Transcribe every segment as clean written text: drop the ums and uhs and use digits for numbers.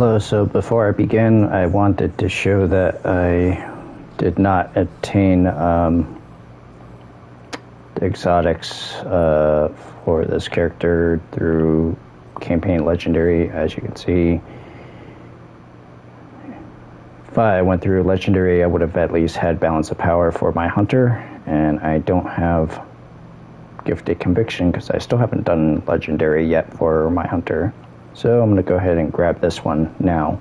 Hello, so before I begin, I wanted to show that I did not attain the exotics for this character through campaign legendary. As you can see, if I went through legendary, I would have at least had balance of power for my hunter, and I don't have gifted conviction because I still haven't done legendary yet for my hunter. So I'm going to go ahead and grab this one now.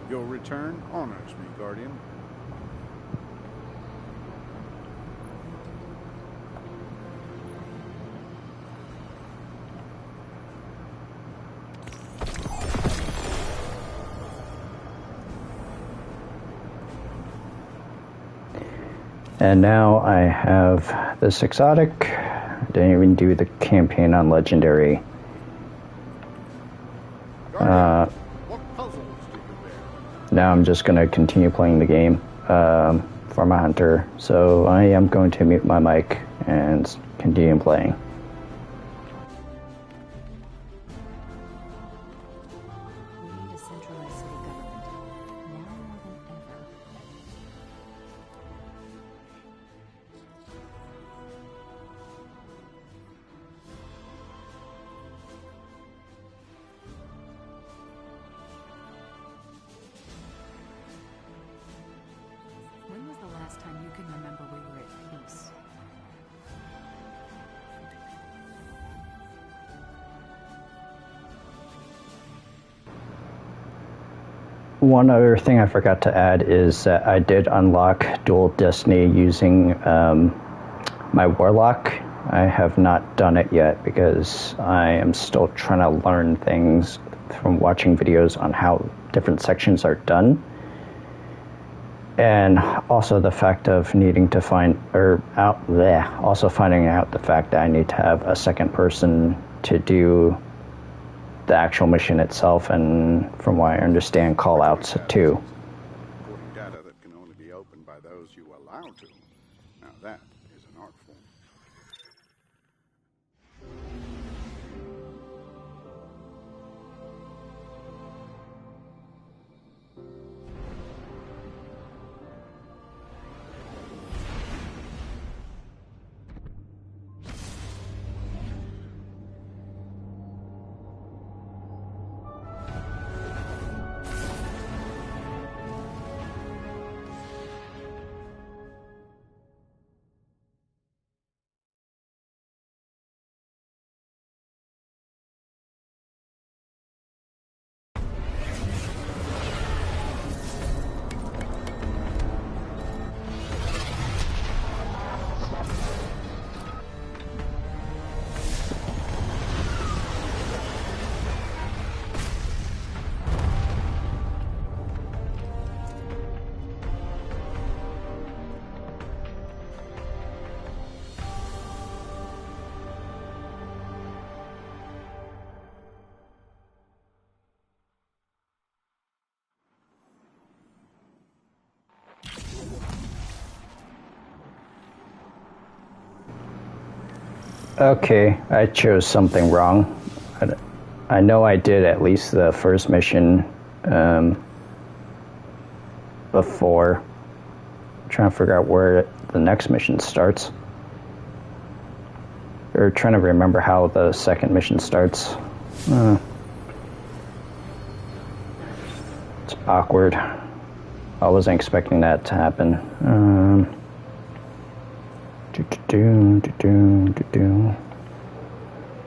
Your return honors me, Guardian. And now I have this exotic. Didn't even do the campaign on legendary. Now I'm just going to continue playing the game for my hunter. So I am going to mute my mic and continue playing. When was the last time you can remember we were at peace? One other thing I forgot to add is that I did unlock dual destiny using my warlock. I have not done it yet because I am still trying to learn things from watching videos on how different sections are done. And also the fact of needing to find, also finding out the fact that I need to have a second person to do the actual mission itself, and from what I understand, call-outs too. Recording data that can only be opened by those you allow to. Now that is an art form. Okay, I chose something wrong. I know I did at least the first mission before. I'm trying to figure out where the next mission starts. Or trying to remember how the second mission starts. It's awkward. I wasn't expecting that to happen.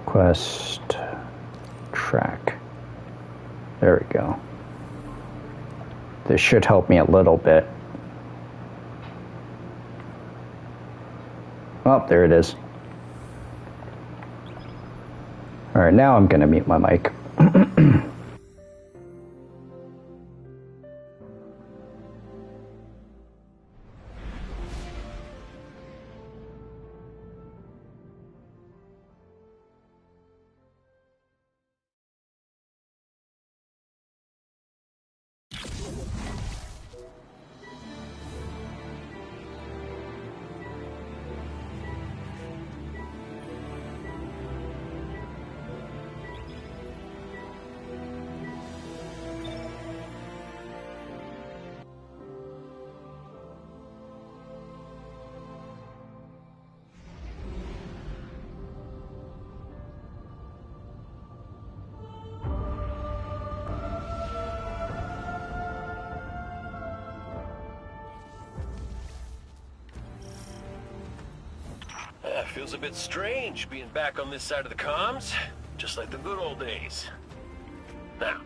Quest track. There we go. This should help me a little bit. Oh, there it is. Alright, now I'm gonna mute my mic. Feels a bit strange being back on this side of the comms, just like the good old days. Now,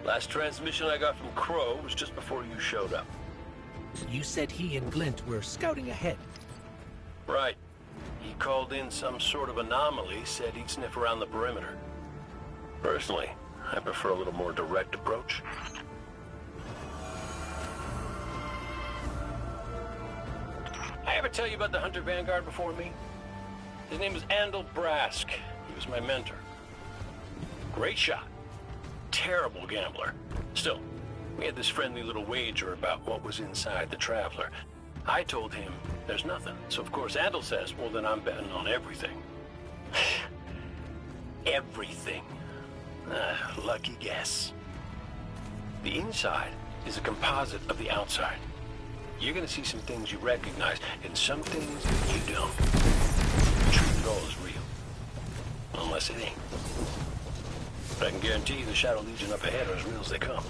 last transmission I got from Crow was just before you showed up. You said he and Glint were scouting ahead. Right. He called in some sort of anomaly, said he'd sniff around the perimeter. Personally, I prefer a little more direct approach. I ever tell you about the Hunter Vanguard before me? His name was Andal Brask. He was my mentor. Great shot. Terrible gambler. Still, we had this friendly little wager about what was inside the Traveler. I told him there's nothing. So of course Andal says, well then I'm betting on everything. Everything. Lucky guess. The inside is a composite of the outside. You're gonna see some things you recognize, and some things you don't. Treat it all as real. Unless it ain't. But I can guarantee you the Shadow Legion up ahead are as real as they come.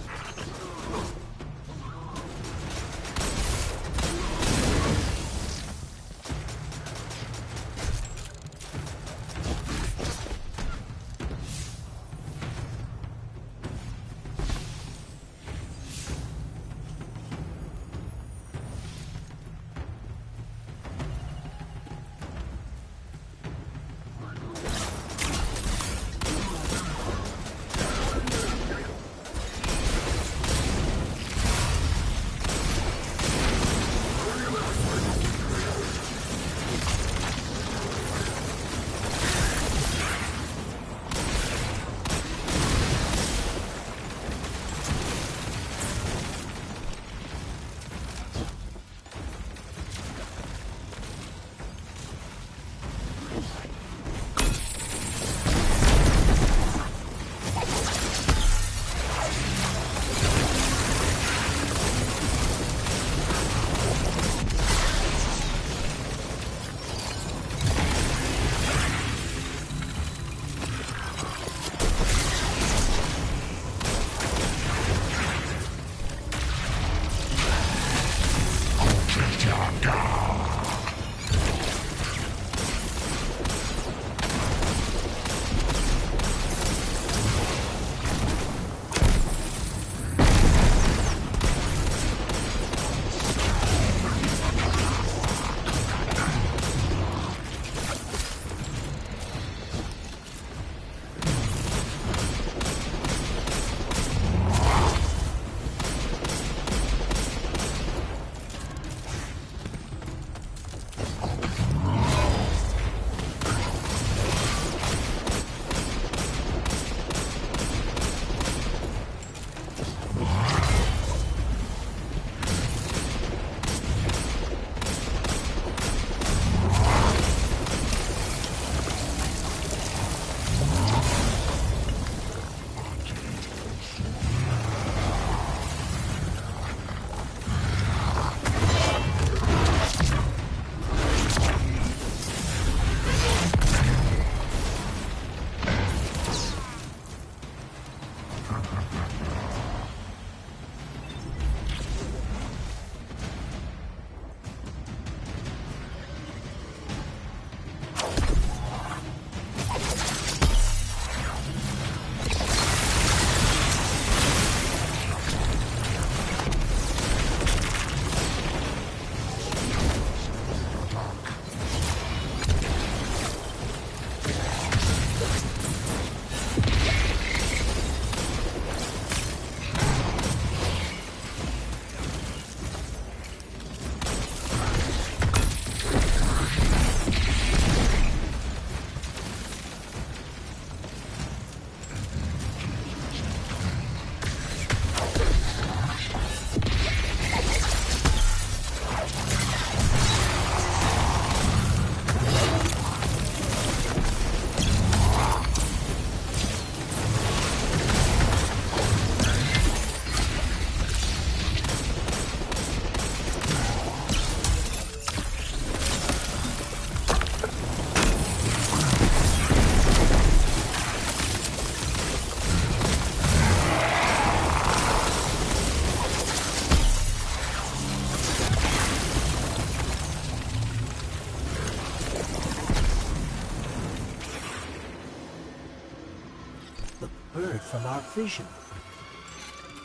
bird from our vision.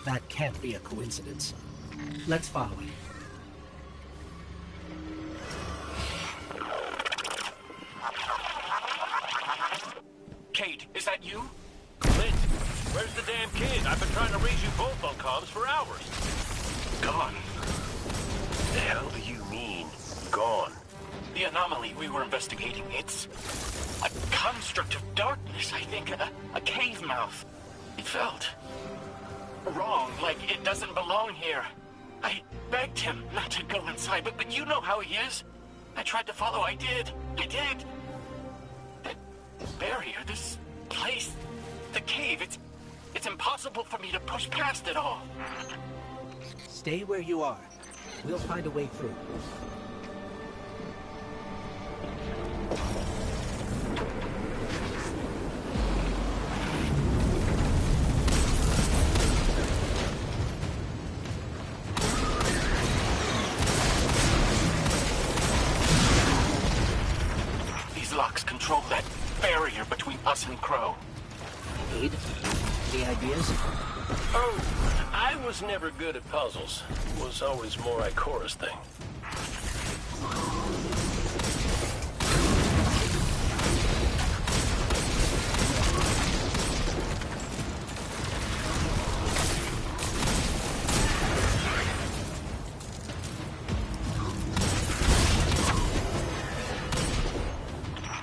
That can't be a coincidence. Let's follow it. Kate, is that you? Clint, where's the damn kid? I've been trying to reach you both on comms for hours. Gone. The hell do you mean, gone? The anomaly we were investigating, it's a construct of darkness, I think. A cave mouth. It felt wrong, like it doesn't belong here. I begged him not to go inside, but you know how he is. I tried to follow, I did. That barrier, this place, the cave, it's impossible for me to push past it all. Stay where you are. We'll find a way through. These locks control that barrier between us and Crow. Aid? Any ideas? Oh, I was never good at puzzles. Was always more Ikora's thing.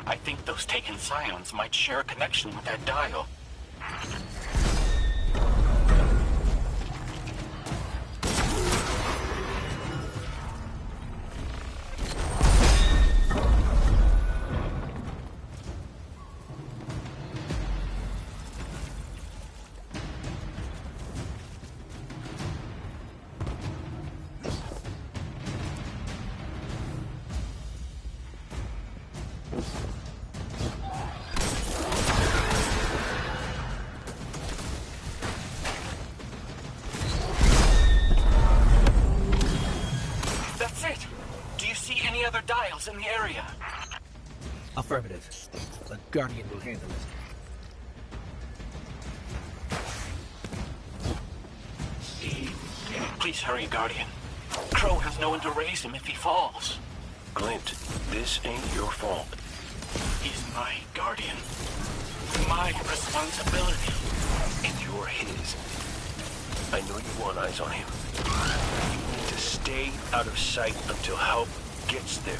I think those taken scions might share a connection with that dial. Other dials in the area? Affirmative. The Guardian will handle it. Please hurry, Guardian. Crow has no one to raise him if he falls. Glint, this ain't your fault. He's my Guardian. My responsibility. And you're his. I know you want eyes on him. You need to stay out of sight until help gets there.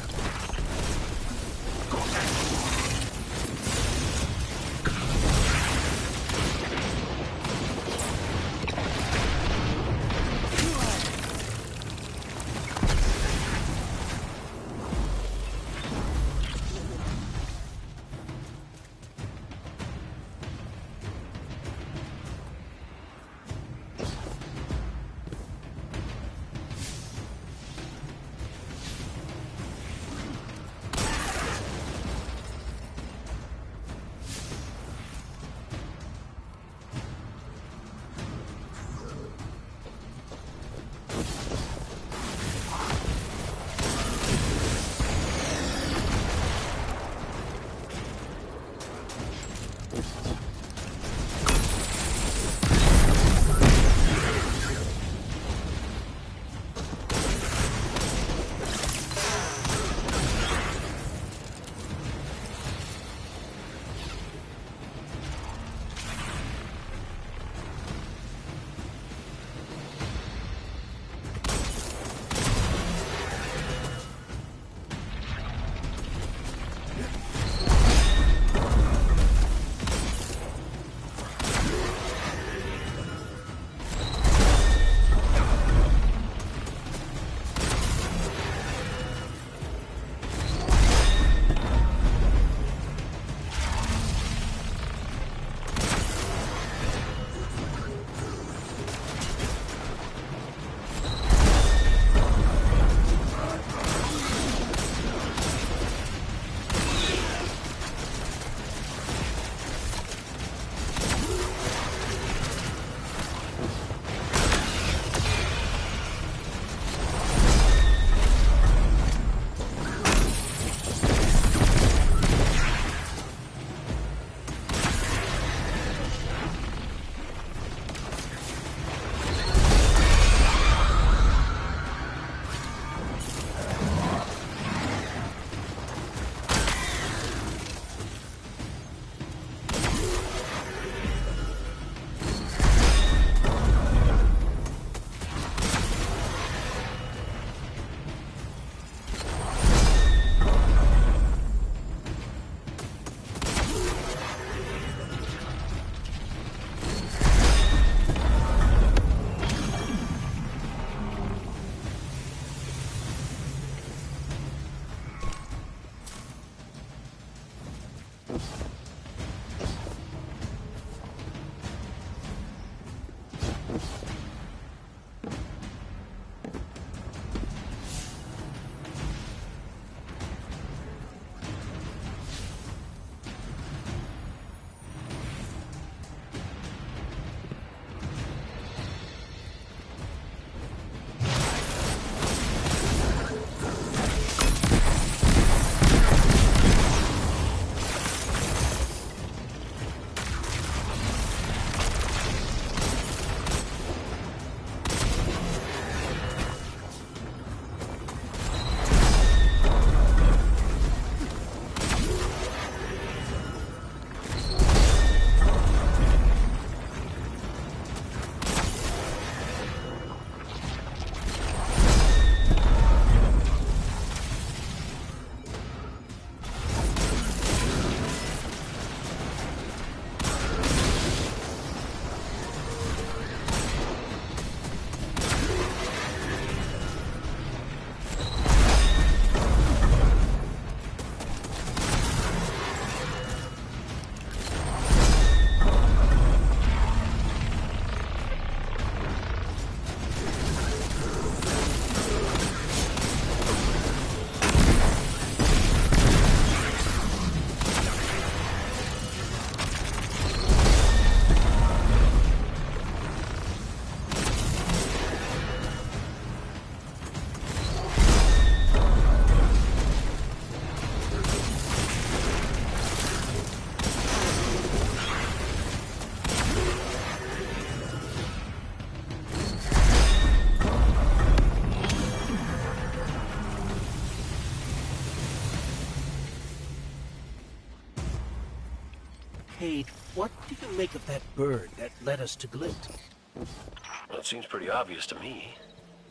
Cade, what do you make of that bird that led us to Glint? Well, it seems pretty obvious to me.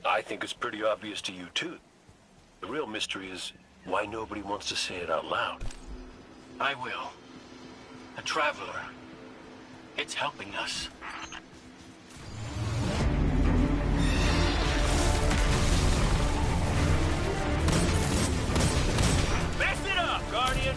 I think it's pretty obvious to you, too. The real mystery is why nobody wants to say it out loud. I will. A traveler. It's helping us. Mess it up, Guardian!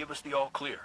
Give us the all clear.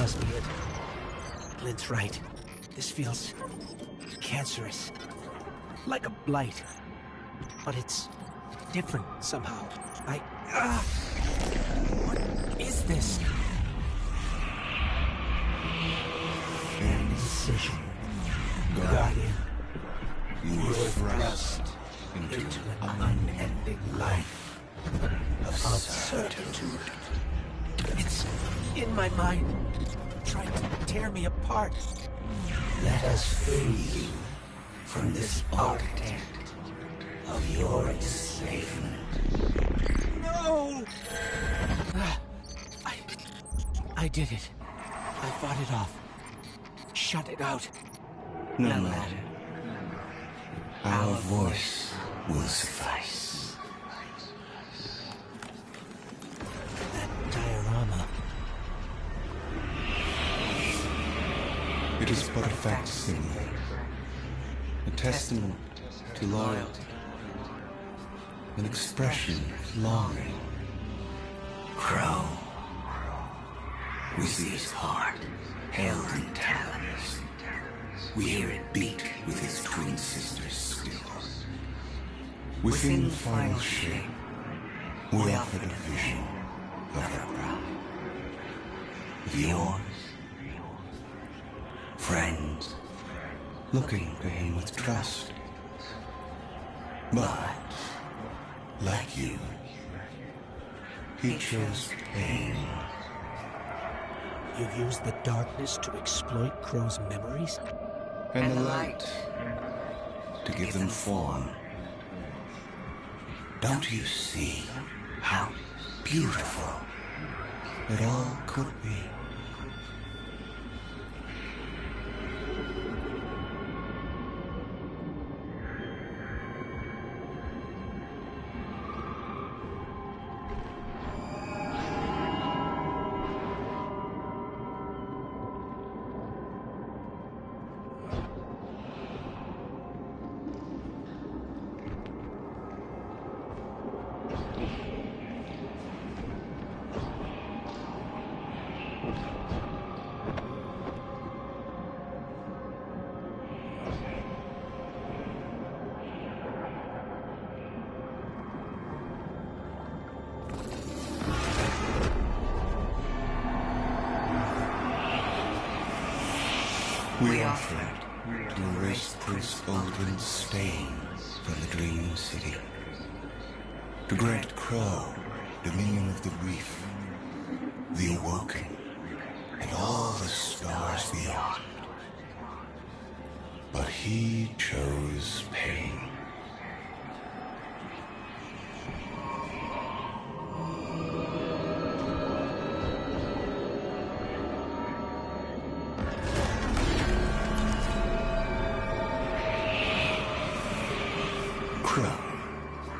must be it. Clint's right. This feels cancerous. Like a blight. But it's different somehow. What is this? Indecision. Guardian. You were thrust into an unending life of uncertainty. It's in my mind, trying to tear me apart. Let us free you from this architect of your enslavement. No! I did it. I fought it off. Shut it out. No matter. Our voice will suffice. That diorama. It is but a facsimile, a testament to loyalty, an expression of longing. Crow. We see his heart held in talons. We hear it beat with his twin sister's squeal. Within the final shape, we offered a vision of our bride. Yours. Friends. Looking to him with trust. But, like you, he chose pain. You used the darkness to exploit Crow's memories? And the light to give them form. Don't you see how beautiful It all could be. We offered to erase Prince Aldrin's stain from the Dream City, to grant Crow dominion of the reef, the Awoken, and all the stars beyond. But he chose pain. Crow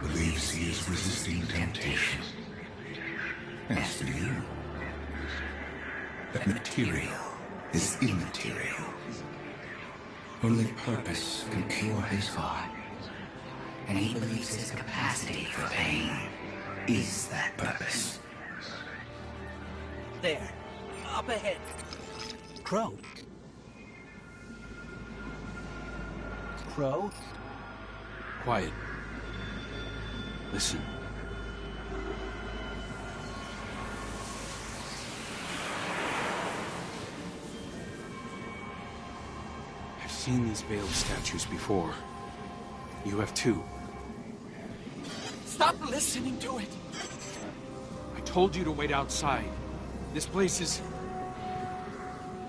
believes he is resisting temptation. As do you. But material is immaterial. Only purpose can cure his heart. and he believes his capacity for pain is that purpose. There. Up ahead. Crow. Crow? Quiet. Listen. I've seen these veiled statues before. You have too. Stop listening to it! I told you to wait outside. This place is...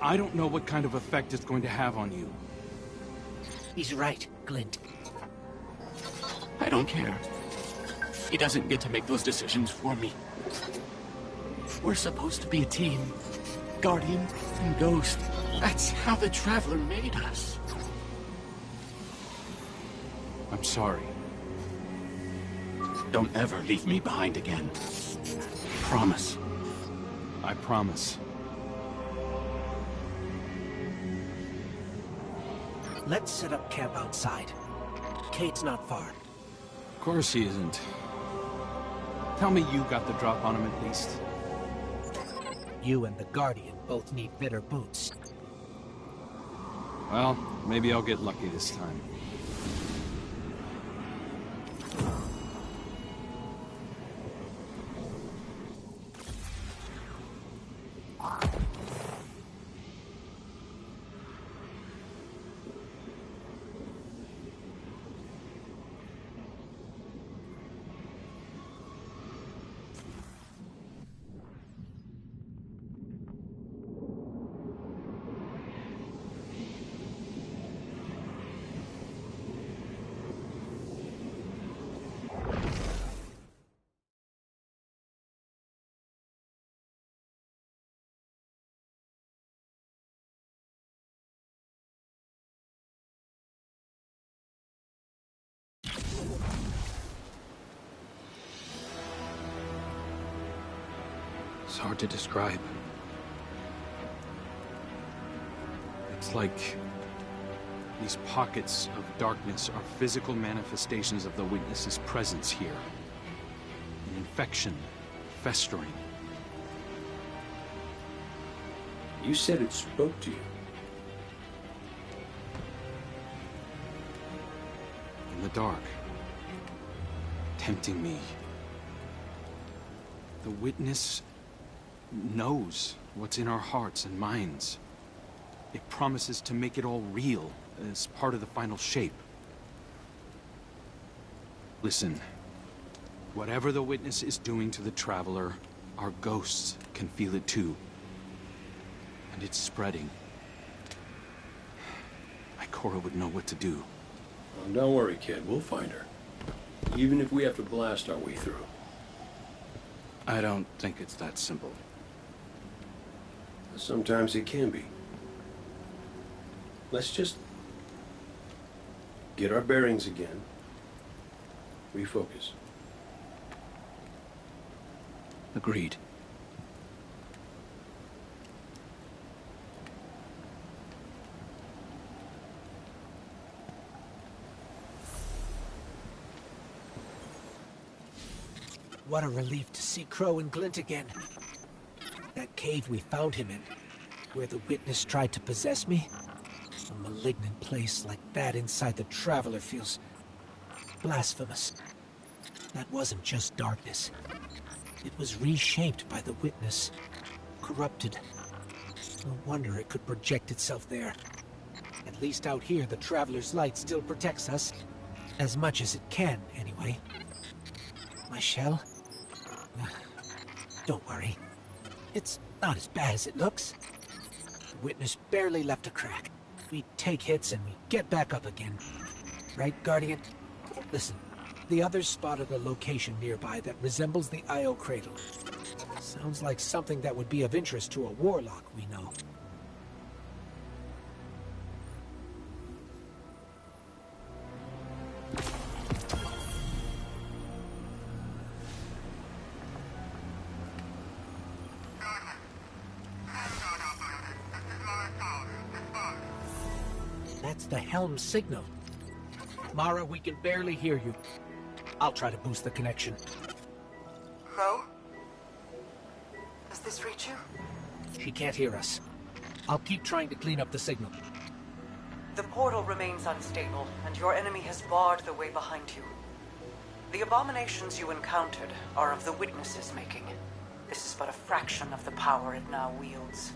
I don't know what kind of effect it's going to have on you. He's right, Glint. I don't care. He doesn't get to make those decisions for me. We're supposed to be a team. Guardian and Ghost. That's how the Traveler made us. I'm sorry. Don't ever leave me behind again. Promise. I promise. Let's set up camp outside. Cade's not far. Of course he isn't. Tell me you got the drop on him at least. You and the Guardian both need better boots. Well, maybe I'll get lucky this time. It's hard to describe. It's like these pockets of darkness are physical manifestations of the Witness's presence here. An infection, festering. You said it spoke to you. In the dark. Tempting me. The Witness knows what's in our hearts and minds. It promises to make it all real as part of the final shape. Listen, whatever the Witness is doing to the Traveler, our ghosts can feel it too. And it's spreading. Ikora would know what to do. Well, don't worry, kid. We'll find her. Even if we have to blast our way through. I don't think it's that simple. Sometimes it can be. Let's just get our bearings again. Refocus. Agreed. What a relief to see Crow and Glint again. That cave we found him in, where the Witness tried to possess me. A malignant place like that inside the Traveler feels blasphemous. That wasn't just darkness. It was reshaped by the Witness, corrupted. No wonder it could project itself there. At least out here, the Traveler's light still protects us. As much as it can, anyway. My shell? Don't worry. It's not as bad as it looks. The Witness barely left a crack. We take hits and we get back up again. Right, Guardian? Listen, the others spotted a location nearby that resembles the Io Cradle. Sounds like something that would be of interest to a warlock we know. That's the helm signal. Mara, we can barely hear you. I'll try to boost the connection. Crow? Does this reach you? She can't hear us. I'll keep trying to clean up the signal. The portal remains unstable, and your enemy has barred the way behind you. The abominations you encountered are of the Witness's making. This is but a fraction of the power it now wields.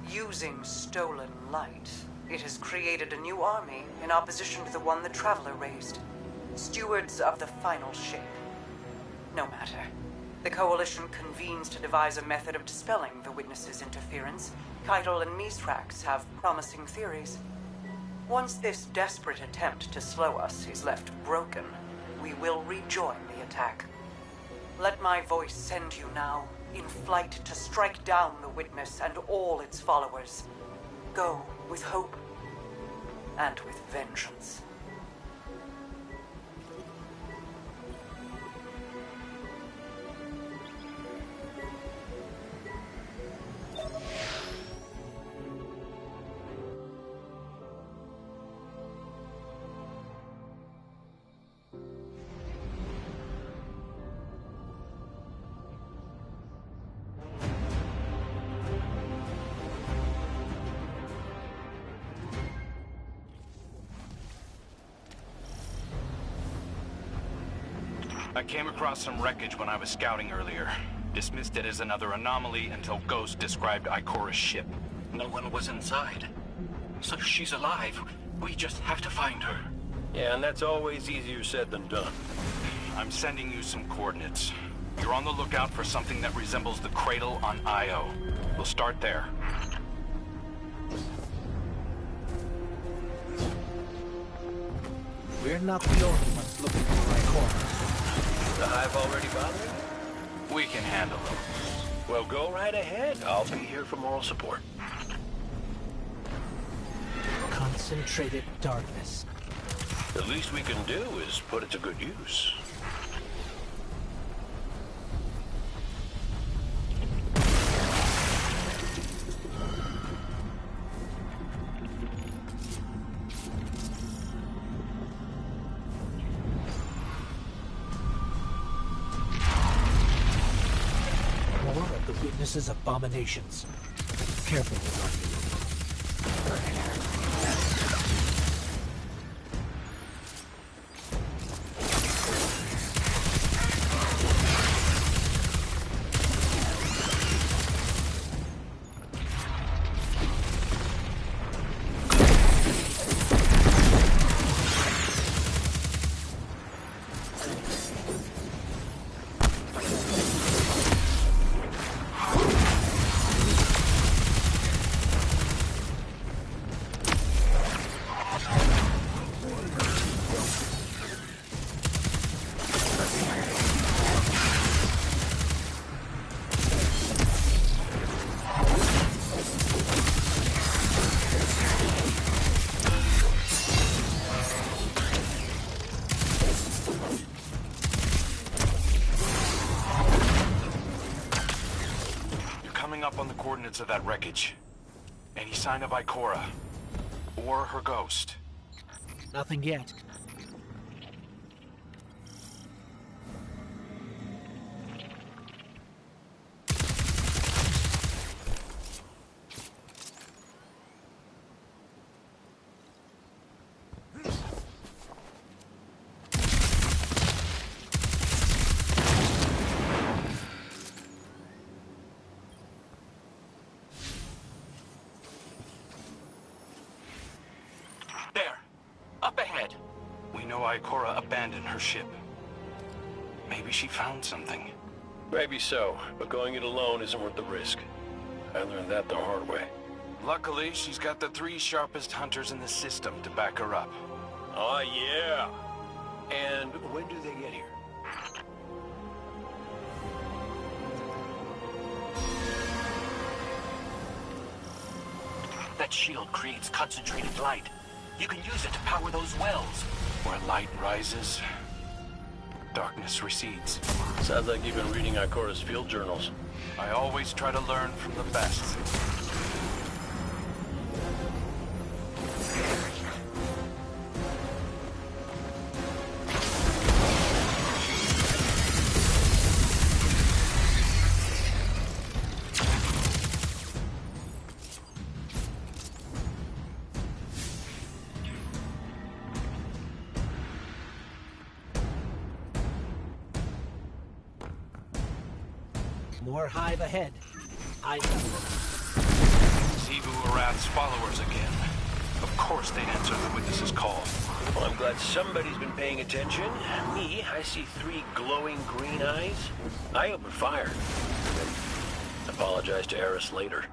Using stolen light, it has created a new army in opposition to the one the Traveler raised. Stewards of the final shape. No matter. The Coalition convenes to devise a method of dispelling the Witness's interference. Keitel and Mithrax have promising theories. Once this desperate attempt to slow us is left broken, we will rejoin the attack. Let my voice send you now, in flight to strike down the Witness and all its followers. Go with hope and with vengeance. I came across some wreckage when I was scouting earlier. Dismissed it as another anomaly until Ghost described Ikora's ship. No one was inside. So she's alive. We just have to find her. Yeah, and that's always easier said than done. I'm sending you some coordinates. You're on the lookout for something that resembles the cradle on Io. We'll start there. We're not the only ones looking for Ikora. The hive already bothering? We can handle them. Well, go right ahead. I'll be here for moral support. Concentrated darkness. The least we can do is put it to good use. More of the witness's abominations. Careful, Guardian. Up on the coordinates of that wreckage. Any sign of Ikora? Or her ghost? Nothing yet. Ikora abandoned her ship. Maybe she found something. Maybe so, but going it alone isn't worth the risk. I learned that the hard way. Luckily, she's got the 3 sharpest hunters in the system to back her up. Oh, yeah. And when do they get here? That shield creates concentrated light. You can use it to power those wells. Where light rises, darkness recedes. Sounds like you've been reading Ikora's field journals. I always try to learn from the best. More hive ahead. I know. Zebu Arath's followers again. Of course they'd answer the witness's call. Well, I'm glad somebody's been paying attention. Me, I see 3 glowing green eyes. I open fire. Apologize to Eris later.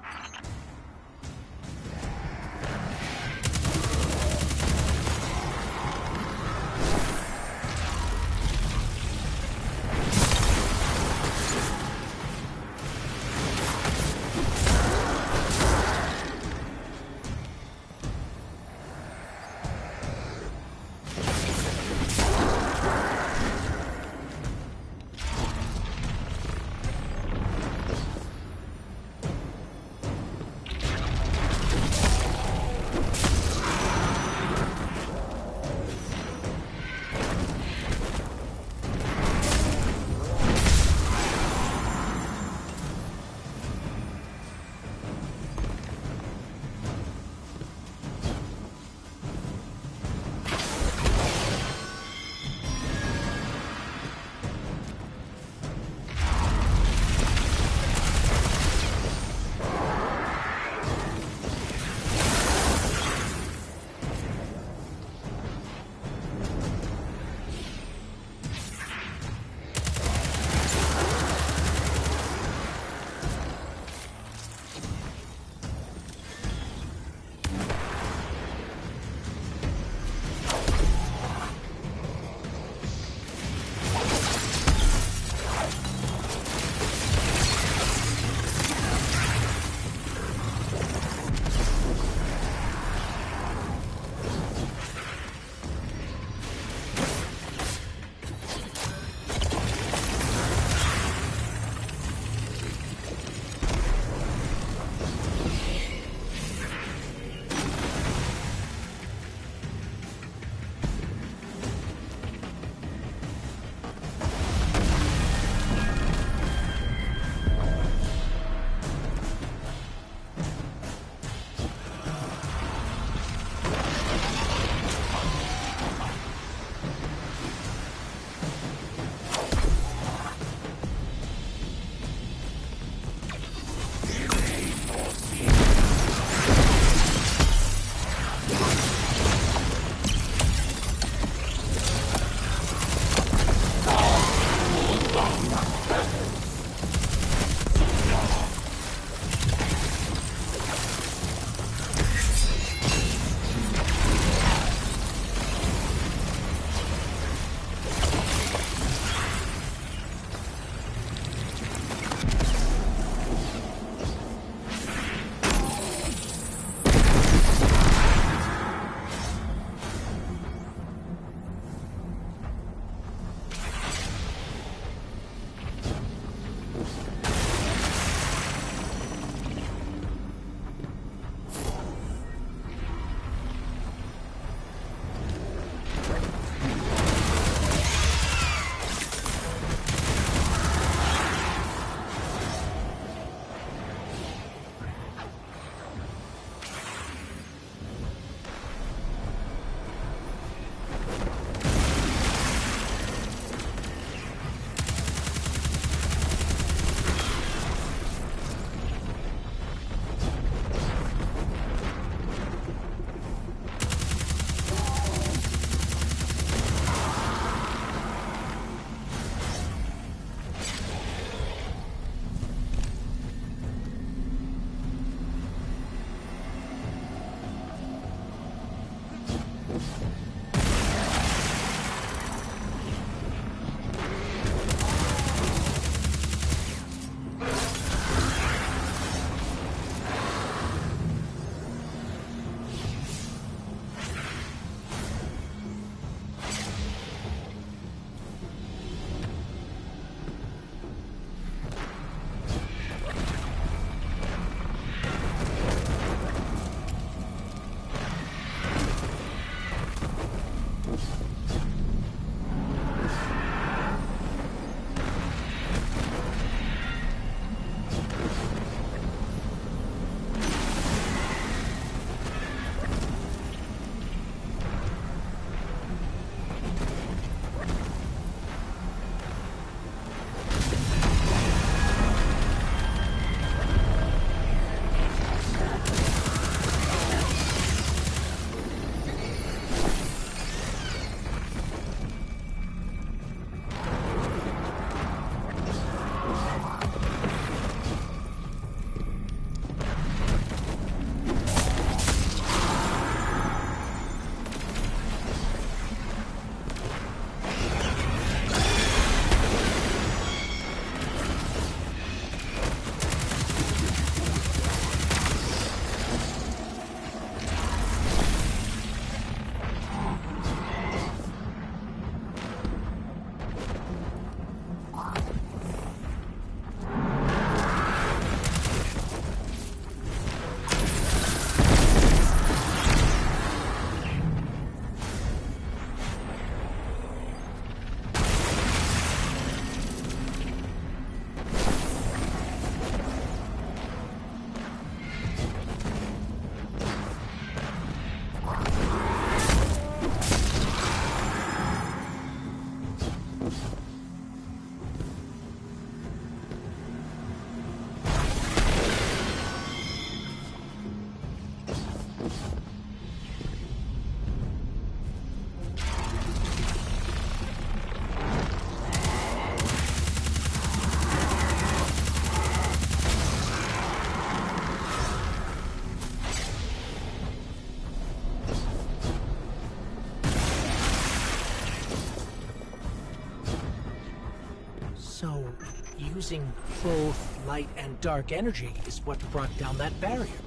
using both light and dark energy is what brought down that barrier.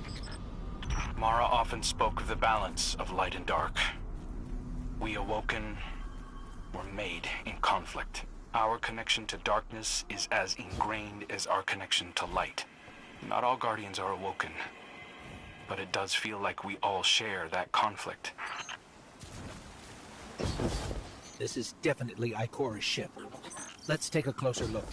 Mara often spoke of the balance of light and dark. We Awoken were made in conflict. Our connection to darkness is as ingrained as our connection to light. Not all Guardians are Awoken, but it does feel like we all share that conflict. This is definitely Ikora's ship. Let's take a closer look.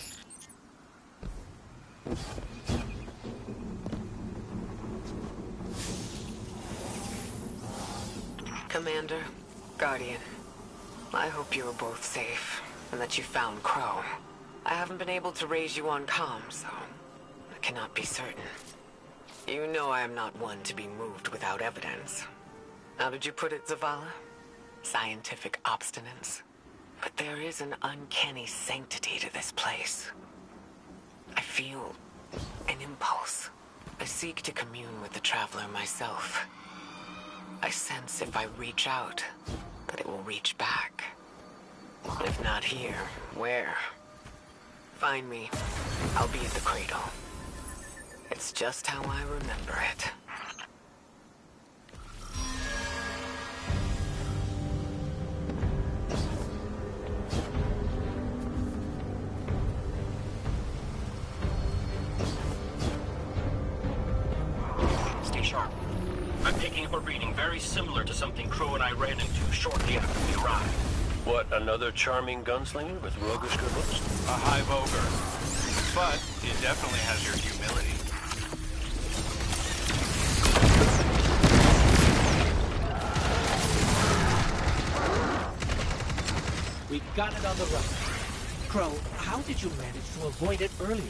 Commander, Guardian, I hope you are both safe, and that you found Crow. I haven't been able to raise you on comms, so I cannot be certain. You know I am not one to be moved without evidence. How did you put it, Zavala? Scientific obstinance? But there is an uncanny sanctity to this place. I feel an impulse. I seek to commune with the Traveler myself. I sense if I reach out, that it will reach back. If not here, where? Find me. I'll be at the cradle. It's just how I remember it. Stay sharp. I'm picking up a reading very similar to something Crow and I ran into shortly after we arrived. What, another charming gunslinger with roguish good looks? A hive ogre. But it definitely has your humility. We got it on the run. Crow, how did you manage to avoid it earlier?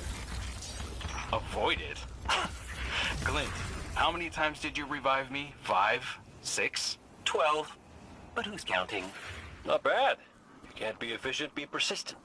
Avoid it? Glint, how many times did you revive me? 5? 6? 12. But who's counting? Not bad. You can't be efficient, be persistent.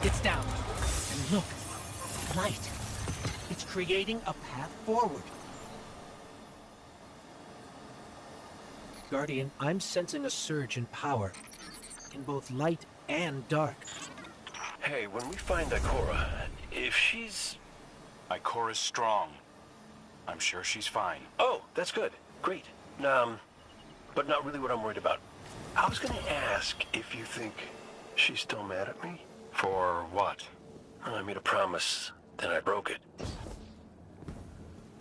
It's down. And look, light. It's creating a path forward. Guardian, I'm sensing a surge in power. In both light and dark. Hey, when we find Ikora, if she's... Ikora's strong. I'm sure she's fine. Oh, that's good. Great. But not really what I'm worried about. I was gonna ask if you think she's still mad at me? For what? I made a promise, then I broke it.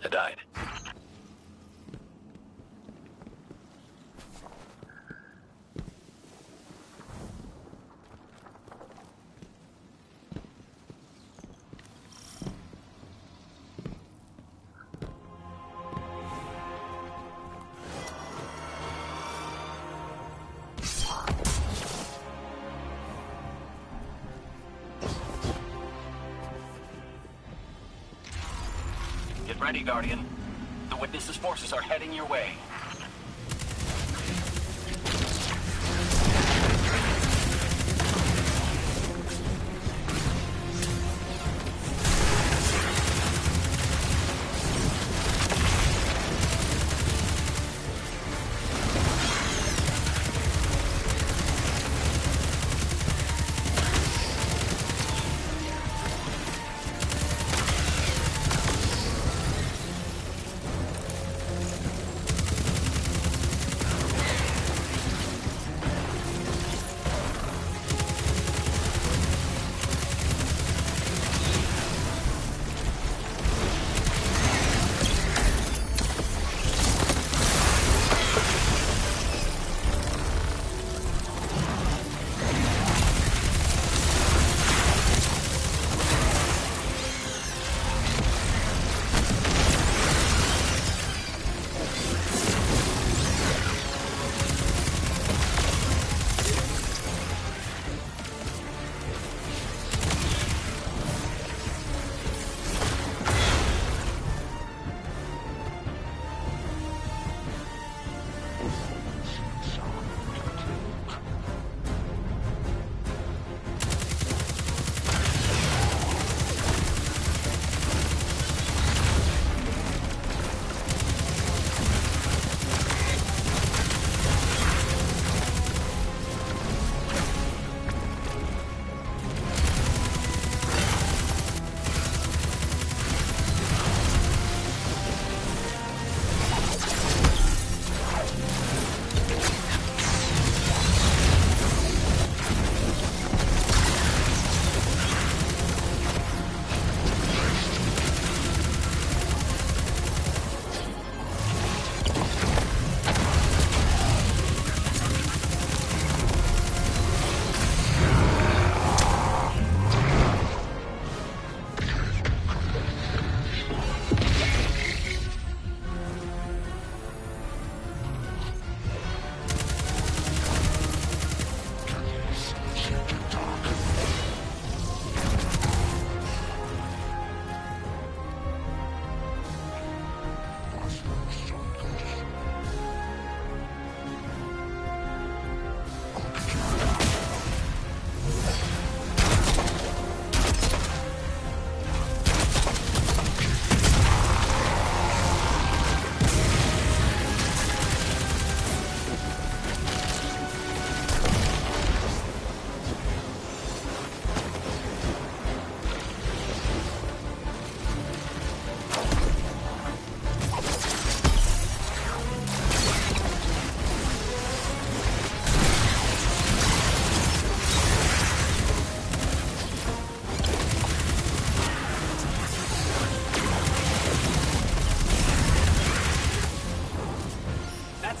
I died. Get ready, Guardian. The Witness's forces are heading your way.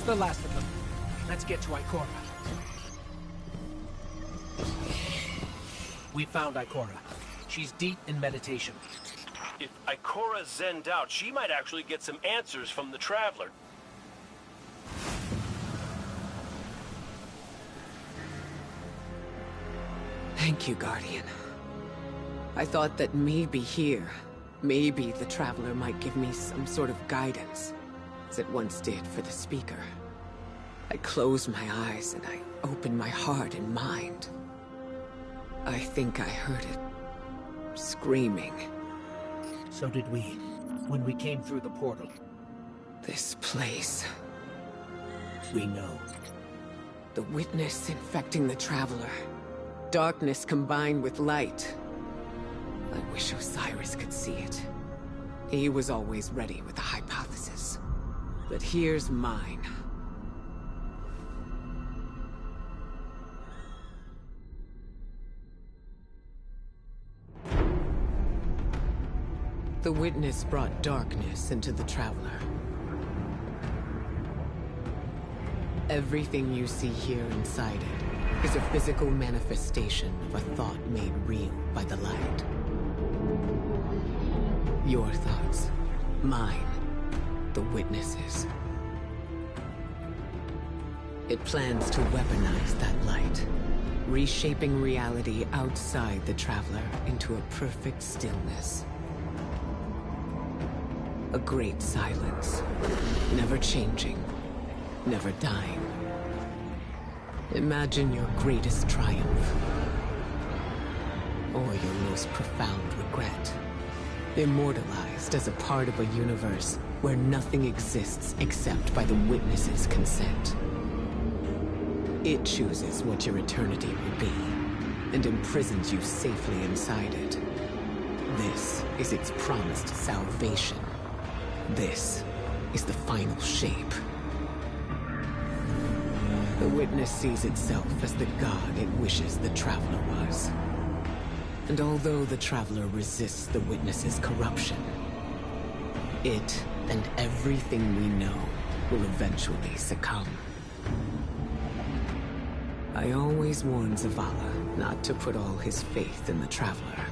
The last of them. Let's get to Ikora. We found Ikora. She's deep in meditation. If Ikora zenned out, she might actually get some answers from the Traveler. Thank you, Guardian. I thought that maybe here, maybe the Traveler might give me some sort of guidance, as it once did for the Speaker. I close my eyes and I open my heart and mind. I think I heard it. Screaming. So did we, when we came through the portal. This place. We know. The witness infecting the Traveler. Darkness combined with light. I wish Osiris could see it. He was always ready with a hypothesis. But here's mine. The witness brought darkness into the Traveler. Everything you see here inside it is a physical manifestation of a thought made real by the light. Your thoughts, mine, the witness's. It plans to weaponize that light, reshaping reality outside the Traveler into a perfect stillness. A great silence, never changing, never dying. Imagine your greatest triumph, or your most profound regret. Immortalized as a part of a universe where nothing exists except by the witness's consent. It chooses what your eternity will be, and imprisons you safely inside it. This is its promised salvation. This is the final shape. The witness sees itself as the god it wishes the Traveler was. And although the Traveler resists the witness's corruption, it and everything we know will eventually succumb. I always warn Zavala not to put all his faith in the Traveler,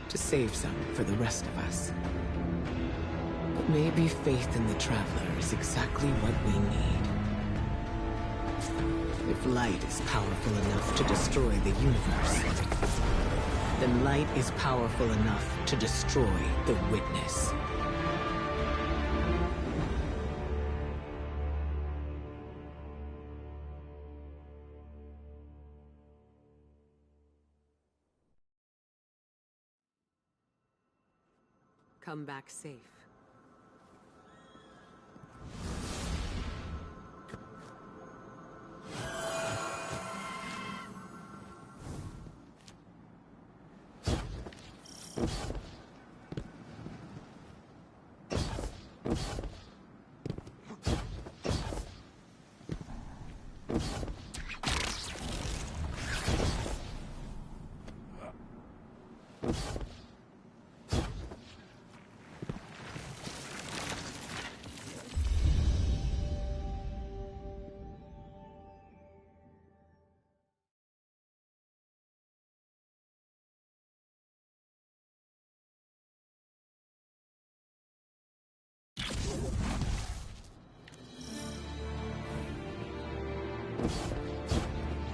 to save some for the rest of us. But maybe faith in the Traveler is exactly what we need. If light is powerful enough to destroy the universe, then light is powerful enough to destroy the witness. Come back safe.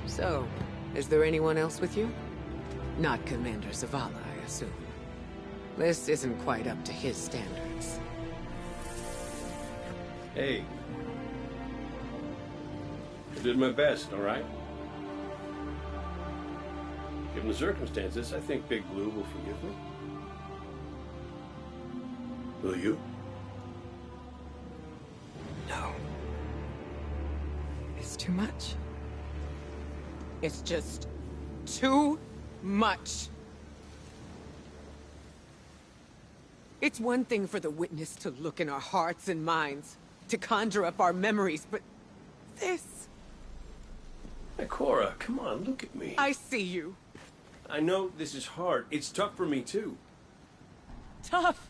So, is there anyone else with you? Not Commander Zavala, I assume. This isn't quite up to his standards. Hey. I did my best, all right? Given the circumstances, I think Big Blue will forgive me. Will you? No. It's too much. It's just too much. It's one thing for the witness to look in our hearts and minds, to conjure up our memories, but this... Hey, Cora, come on, look at me. I see you. I know this is hard. It's tough for me, too. Tough?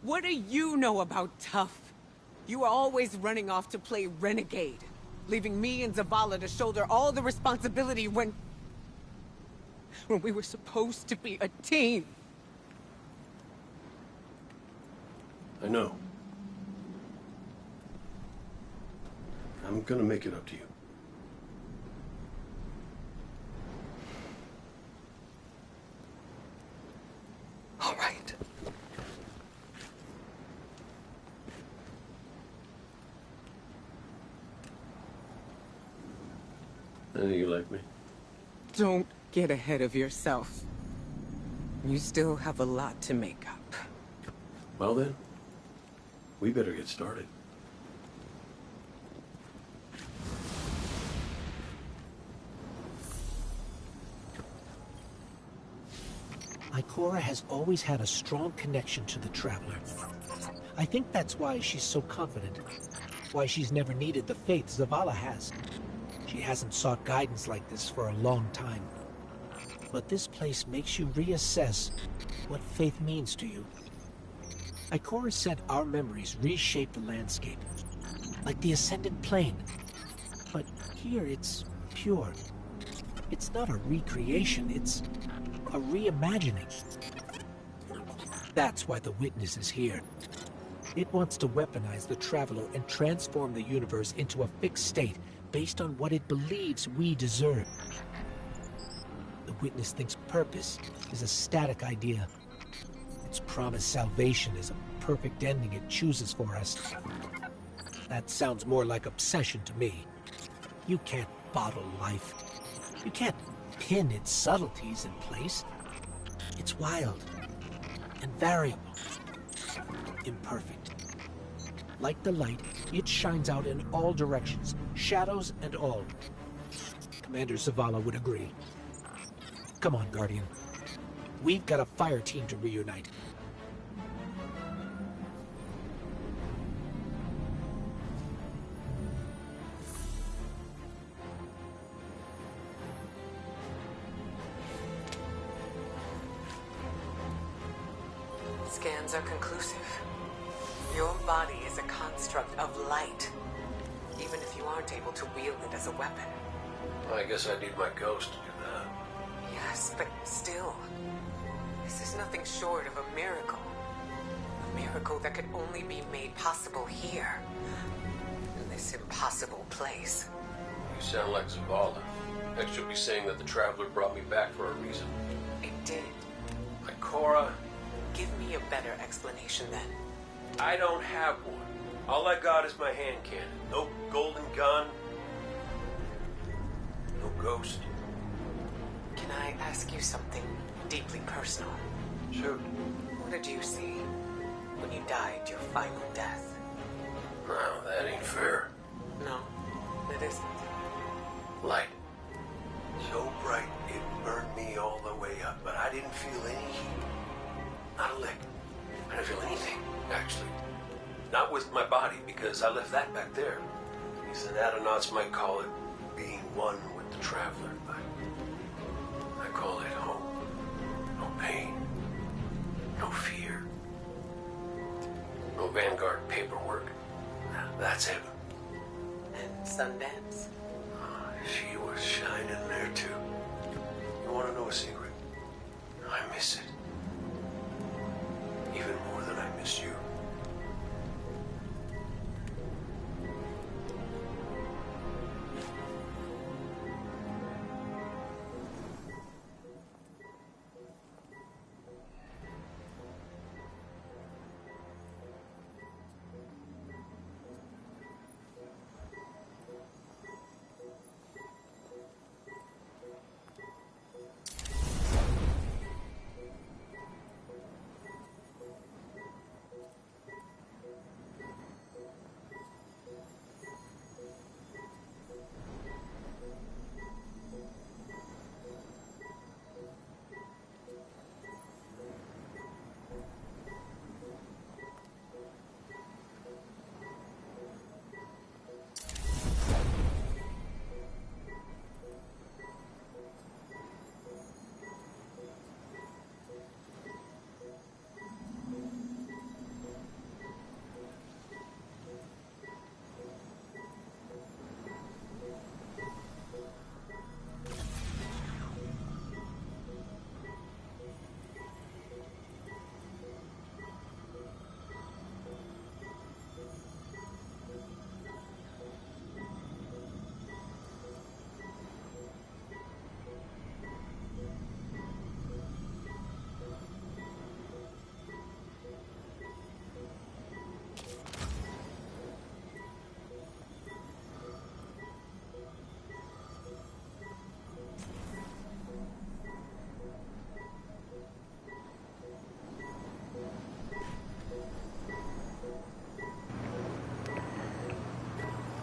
What do you know about tough? You are always running off to play renegade, leaving me and Zavala to shoulder all the responsibility when we were supposed to be a team. I know. I'm gonna make it up to you. All right. I think you like me. Don't get ahead of yourself. You still have a lot to make up. Well then, we better get started. Ikora has always had a strong connection to the Traveler. I think that's why she's so confident. Why she's never needed the faith Zavala has. She hasn't sought guidance like this for a long time. But this place makes you reassess what faith means to you. Ikora said our memories reshape the landscape, like the Ascendant Plane. But here it's pure. It's not a recreation, it's a reimagining. That's why the Witness is here. It wants to weaponize the Traveler and transform the universe into a fixed state based on what it believes we deserve. The Witness thinks purpose is a static idea. Its promised salvation is a perfect ending it chooses for us. That sounds more like obsession to me. You can't bottle life. You can't pin its subtleties in place. It's wild and variable, imperfect. Like the light, it shines out in all directions, shadows and all. Commander Zavala would agree. Come on, Guardian. We've got a fire team to reunite. Scans are conclusive. Your body is a construct of light, even if you aren't able to wield it as a weapon. Well, I guess I need my ghost to do that. Yes, but still, this is nothing short of a miracle. A miracle that could only be made possible here, in this impossible place. You sound like Zavala. Next you'll be saying that the Traveler brought me back for a reason. It did. Ikora, Give me a better explanation then. I don't have one. All I got is my hand cannon. No golden gun. No ghost. Can I ask you something deeply personal? Shoot. What did you see when you died your final death? Well, that ain't fair. No, it isn't. Light. So bright it burned me all the way up, but I didn't feel any heat. Not a lick. I didn't feel anything, actually. Not with my body, because I left that back there. These anatronauts might call it being one with the Traveler, but I call it home. No pain. No fear. No Vanguard paperwork. That's heaven. And Sundance? She was shining there, too. You want to know a secret? I miss it. Even more than I miss you.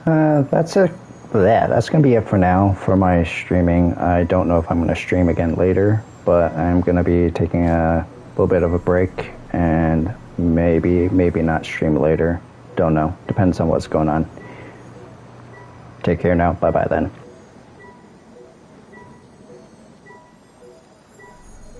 That's it. Yeah, that's gonna be it for now for my streaming. I don't know if I'm gonna stream again later, but I'm gonna be taking a little bit of a break and maybe not stream later. Don't know. Depends on what's going on. Take care now. Bye bye then.